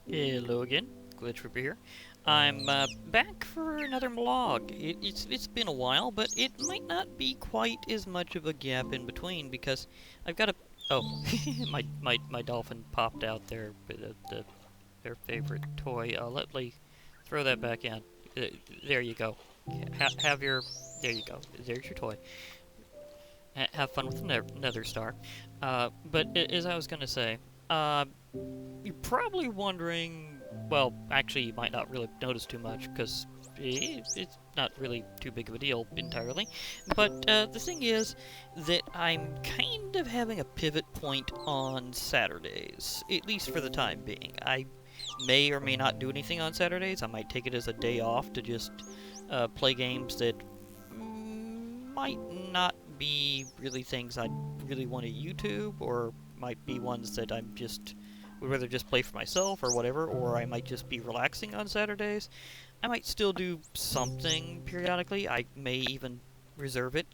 Hello again, Glitch Reaper here. I'm back for another vlog. It's been a while, but it might not be quite as much of a gap in between because I've got a oh my dolphin popped out their favorite toy. Let me throw that back in. Uh, there you go. Have your there you go. There's your toy. Have fun with the Nether Star. But as I was gonna say, uh, you're probably wondering, well, actually, you might not really notice too much because it's not really too big of a deal entirely. But the thing is that I'm kind of having a pivot point on Saturdays, at least for the time being. I may or may not do anything on Saturdays. I might take it as a day off to just play games that might not be really things I'd really want to YouTube, or might be ones that I'm just would rather just play for myself or whatever, or I might just be relaxing on Saturdays. I might still do something periodically. I may even reserve it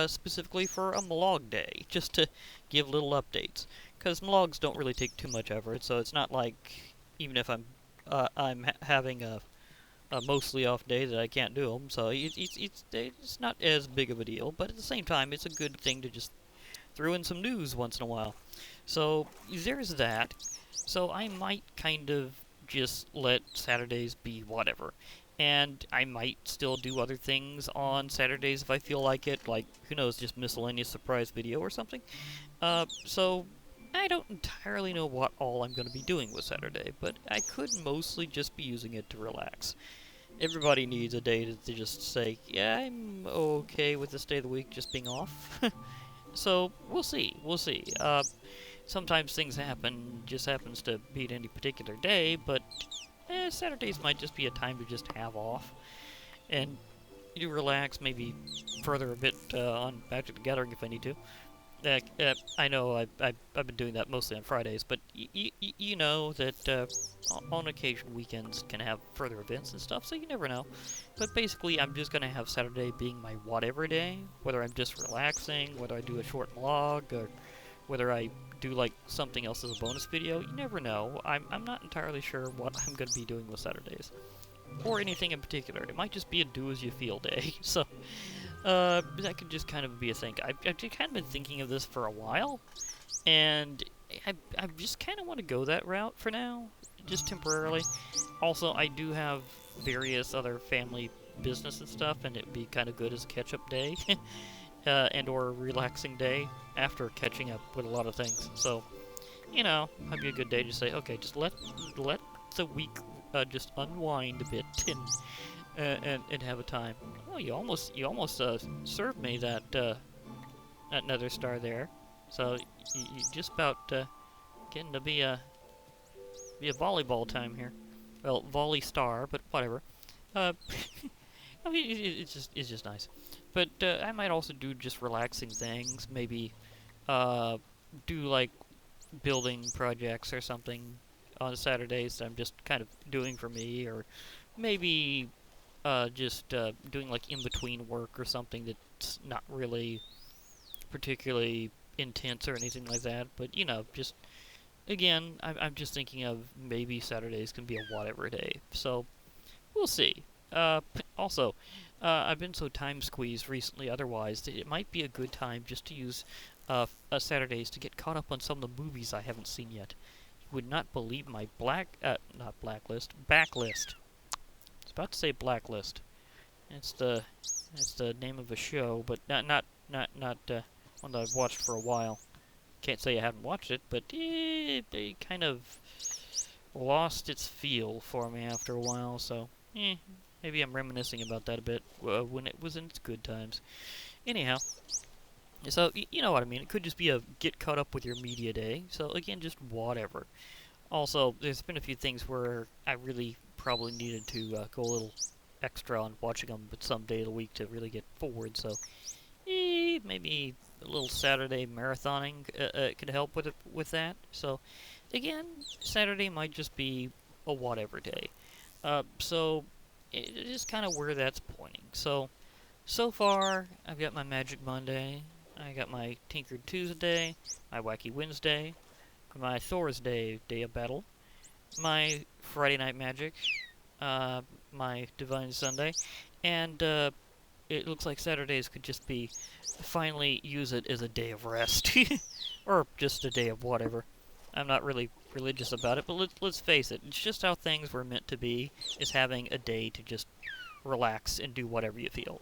specifically for a vlog day, just to give little updates. Because vlogs don't really take too much effort, so it's not like even if I'm having a mostly off day that I can't do them, so it's not as big of a deal. But at the same time, it's a good thing to just throw in some news once in a while. So there's that. So I might kind of just let Saturdays be whatever. And I might still do other things on Saturdays if I feel like it, like, who knows, just miscellaneous surprise video or something. So I don't entirely know what all I'm going to be doing with Saturday, but I could mostly just be using it to relax. Everybody needs a day to just say, yeah, I'm okay with this day of the week just being off. So we'll see. We'll see. Sometimes things happen, just happens to beat any particular day, but Saturdays might just be a time to just have off and you relax, maybe further a bit on Magic the Gathering if I need to. I know I've been doing that mostly on Fridays, but you know that on occasion weekends can have further events and stuff, so you never know. But basically, I'm just gonna have Saturday being my whatever day, whether I'm just relaxing, whether I do a short vlog, or whether I do like something else as a bonus video. You never know. I'm not entirely sure what I'm gonna be doing with Saturdays or anything in particular. It might just be a do as you feel day. So that could just kind of be a thing. I've just kind of been thinking of this for a while, and I just kind of want to go that route for now, just temporarily. Also, I do have various other family business and stuff, and it'd be kind of good as a catch-up day, and or a relaxing day after catching up with a lot of things. So, might be a good day to say, okay, just let the week just unwind a bit and have a time. Oh, you almost served me that Nether Star there. So you just about getting to be a volleyball time here. Well, volley star, but whatever. Uh, I mean, it's just nice. But I might also do just relaxing things. Maybe uh, do like building projects or something on Saturdays that I'm just kind of doing for me, or maybe just doing like in between work or something that's not really particularly intense or anything like that. But just again, I'm just thinking of maybe Saturdays can be a whatever day. So we'll see. Also, I've been so time squeezed recently otherwise that it might be a good time just to use Saturdays to get caught up on some of the movies I haven't seen yet. You would not believe my not blacklist, backlist. I was about to say blacklist. It's the name of a show, but not one that I've watched for a while. Can't say I haven't watched it, but it kind of lost its feel for me after a while. So maybe I'm reminiscing about that a bit when it was in its good times. Anyhow, so you know what I mean. It could just be a get caught up with your media day. So again, just whatever. Also, there's been a few things where I really probably needed to go a little extra on watching them, but some day of the week to really get forward. So maybe a little Saturday marathoning could help with that. So again, Saturday might just be a whatever day. So it is kind of where that's pointing. So far, I've got my Magic Monday, I got my Tinkered Tuesday, my Wacky Wednesday, my Thursday Day of Battle, my Friday Night Magic, my Divine Sunday, and it looks like Saturdays could just be finally use it as a day of rest, or just a day of whatever. I'm not really religious about it, but let's face it, it's just how things were meant to be, is having a day to just relax and do whatever you feel.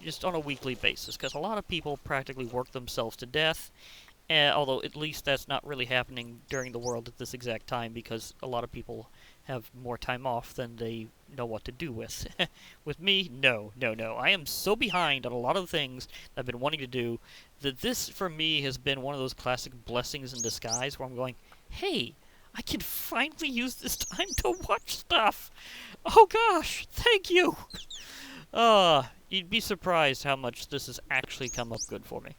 Just on a weekly basis, because a lot of people practically work themselves to death, although at least that's not really happening during the world at this exact time, because a lot of people have more time off than they know what to do with. With me, no, no, no. I am so behind on a lot of things I've been wanting to do that this, for me, has been one of those classic blessings in disguise where I'm going, hey, I can finally use this time to watch stuff. Oh gosh, thank you. You'd be surprised how much this has actually come up good for me.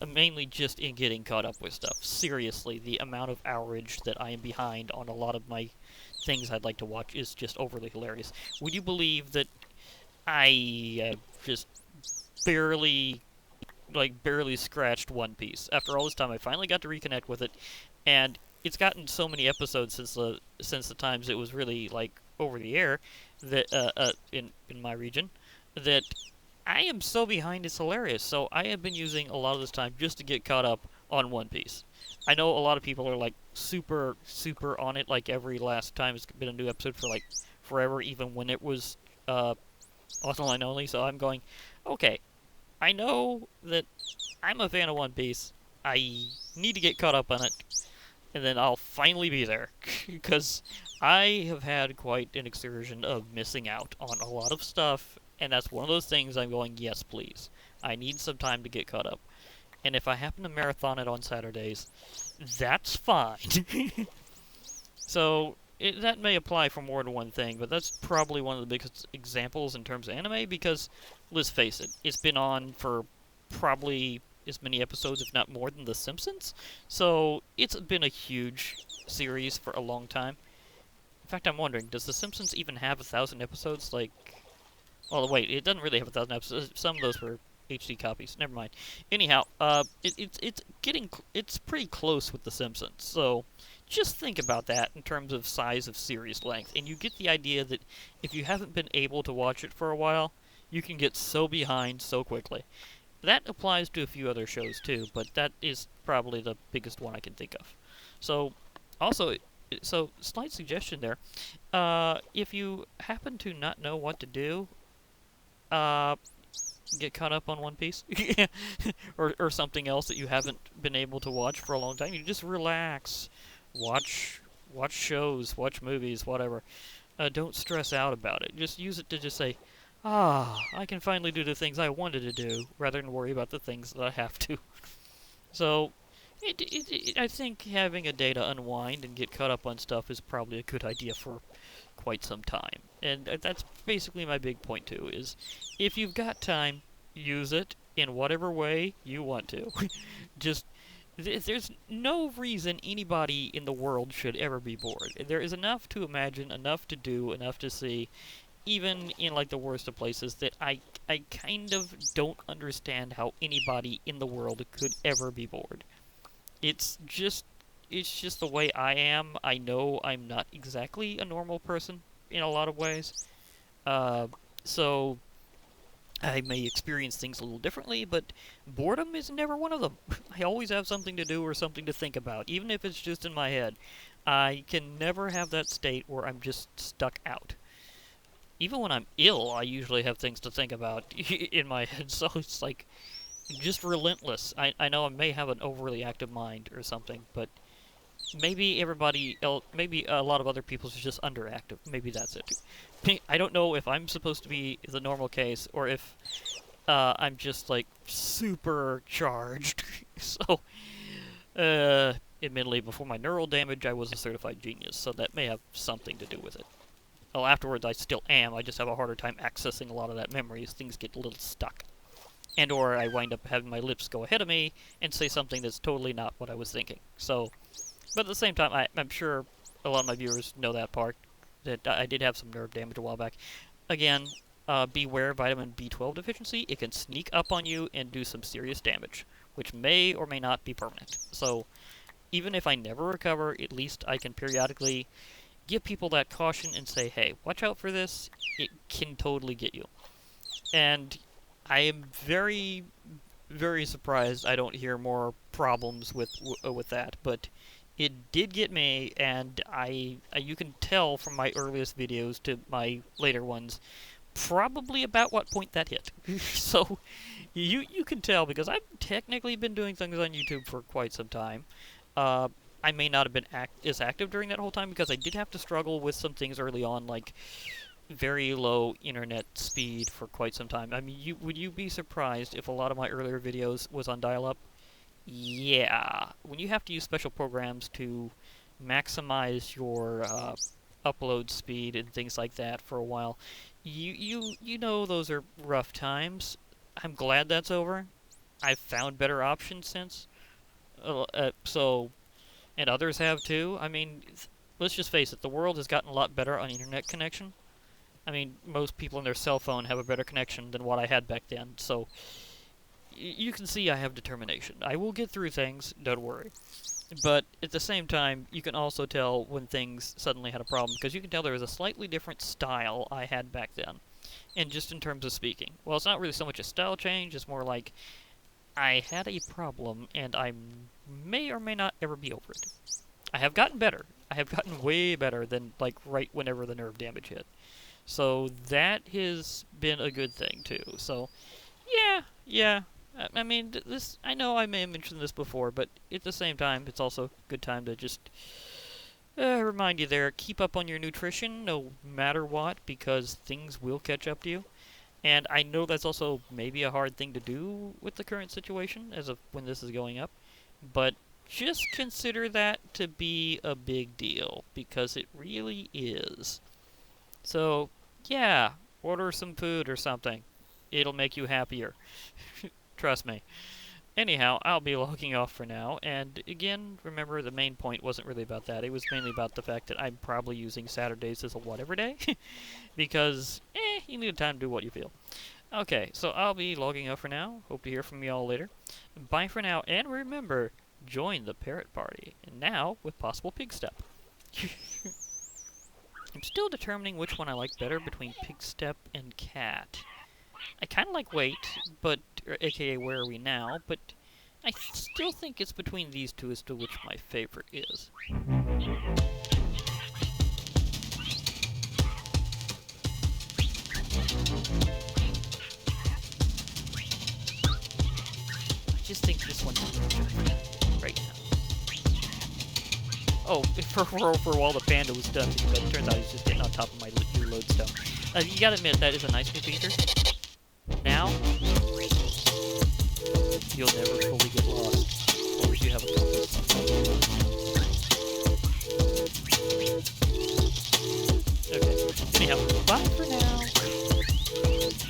Mainly just in getting caught up with stuff. Seriously, the amount of hourage that I am behind on a lot of my things I'd like to watch is just overly hilarious. Would you believe that I just barely, barely scratched One Piece? After all this time, I finally got to reconnect with it, and it's gotten so many episodes since the times it was really over the air that in my region that I am so behind, it's hilarious. So I have been using a lot of this time just to get caught up on One Piece. I know a lot of people are super, super on it, every last time it's been a new episode for forever, even when it was online only. So I'm going, okay, I know that I'm a fan of One Piece. I need to get caught up on it, and then I'll finally be there. Because I have had quite an excursion of missing out on a lot of stuff, and that's one of those things I'm going, yes, please. I need some time to get caught up. And if I happen to marathon it on Saturdays, that's fine. So, that may apply for more than one thing, but that's probably one of the biggest examples in terms of anime, because, let's face it, it's been on for probably as many episodes, if not more, than The Simpsons. So, it's been a huge series for a long time. In fact, I'm wondering, does The Simpsons even have 1,000 episodes? Well, wait, it doesn't really have 1,000 episodes. Some of those were HD copies. Never mind. Anyhow, it's pretty close with The Simpsons. So just think about that in terms of size of series length, and you get the idea that if you haven't been able to watch it for a while, you can get so behind so quickly. That applies to a few other shows too, but that is probably the biggest one I can think of. So, also, slight suggestion there. If you happen to not know what to do, uh, get caught up on One Piece, or something else that you haven't been able to watch for a long time. You just relax, watch shows, watch movies, whatever. Don't stress out about it. Just use it to just say, I can finally do the things I wanted to do, rather than worry about the things that I have to. So, I think having a day to unwind and get caught up on stuff is probably a good idea for quite some time. And that's basically my big point too, is if you've got time, use it in whatever way you want to. Just, there's no reason anybody in the world should ever be bored. There is enough to imagine, enough to do, enough to see, even in the worst of places, that I kind of don't understand how anybody in the world could ever be bored. It's just the way I am. I know I'm not exactly a normal person in a lot of ways. So I may experience things a little differently, but boredom is never one of them. I always have something to do or something to think about, even if it's just in my head. I can never have that state where I'm just stuck out. Even when I'm ill, I usually have things to think about in my head, so it's just relentless. I know I may have an overly active mind or something, but maybe maybe a lot of other people's is just underactive. Maybe that's it. I don't know if I'm supposed to be the normal case, or if I'm just super charged. So, admittedly, before my neural damage, I was a certified genius, so that may have something to do with it. Well, afterwards, I still am. I just have a harder time accessing a lot of that memory as things get a little stuck. And or I wind up having my lips go ahead of me and say something that's totally not what I was thinking. So, but at the same time, I'm sure a lot of my viewers know that part, that I did have some nerve damage a while back. Again, beware vitamin B12 deficiency. It can sneak up on you and do some serious damage, which may or may not be permanent. So, even if I never recover, at least I can periodically give people that caution and say, hey, watch out for this. It can totally get you. And I am very, very surprised I don't hear more problems with that, but it did get me, and you can tell from my earliest videos to my later ones probably about what point that hit. So you can tell because I've technically been doing things on YouTube for quite some time. Uh, I may not have been as active during that whole time because I did have to struggle with some things early on, like very low internet speed for quite some time. I mean, would you be surprised if a lot of my earlier videos was on dial-up? Yeah, when you have to use special programs to maximize your upload speed and things like that for a while, you know those are rough times. I'm glad that's over. I've found better options since. So, and others have too. I mean, let's just face it, the world has gotten a lot better on internet connection. I mean, most people on their cell phone have a better connection than what I had back then, so you can see I have determination. I will get through things, don't worry. But at the same time, you can also tell when things suddenly had a problem, because you can tell there was a slightly different style I had back then, and just in terms of speaking. Well, it's not really so much a style change, it's more like I had a problem, and I may or may not ever be over it. I have gotten better. I have gotten way better than, like, right whenever the nerve damage hit. So that has been a good thing, too. So, yeah. I mean, this, I know I may have mentioned this before, but at the same time, it's also a good time to just remind you there, keep up on your nutrition no matter what, because things will catch up to you. And I know that's also maybe a hard thing to do with the current situation, as of when this is going up, but just consider that to be a big deal, because it really is. So, yeah, order some food or something. It'll make you happier. Trust me. Anyhow, I'll be logging off for now, and again, remember the main point wasn't really about that. It was mainly about the fact that I'm probably using Saturdays as a whatever day, because, you need time to do what you feel. Okay, so I'll be logging off for now. Hope to hear from you all later. Bye for now, and remember, join the parrot party, and now with possible pig step. I'm still determining which one I like better between pig step and cat. I kind of like wait, but aka where are we now, but I still think it's between these two as to which my favorite is. I just think this one's right now. Oh, for a while the panda was done, but it turns out he's just getting on top of my new lodestone. You gotta admit, that is a nice new feature. Now, you'll never fully get lost.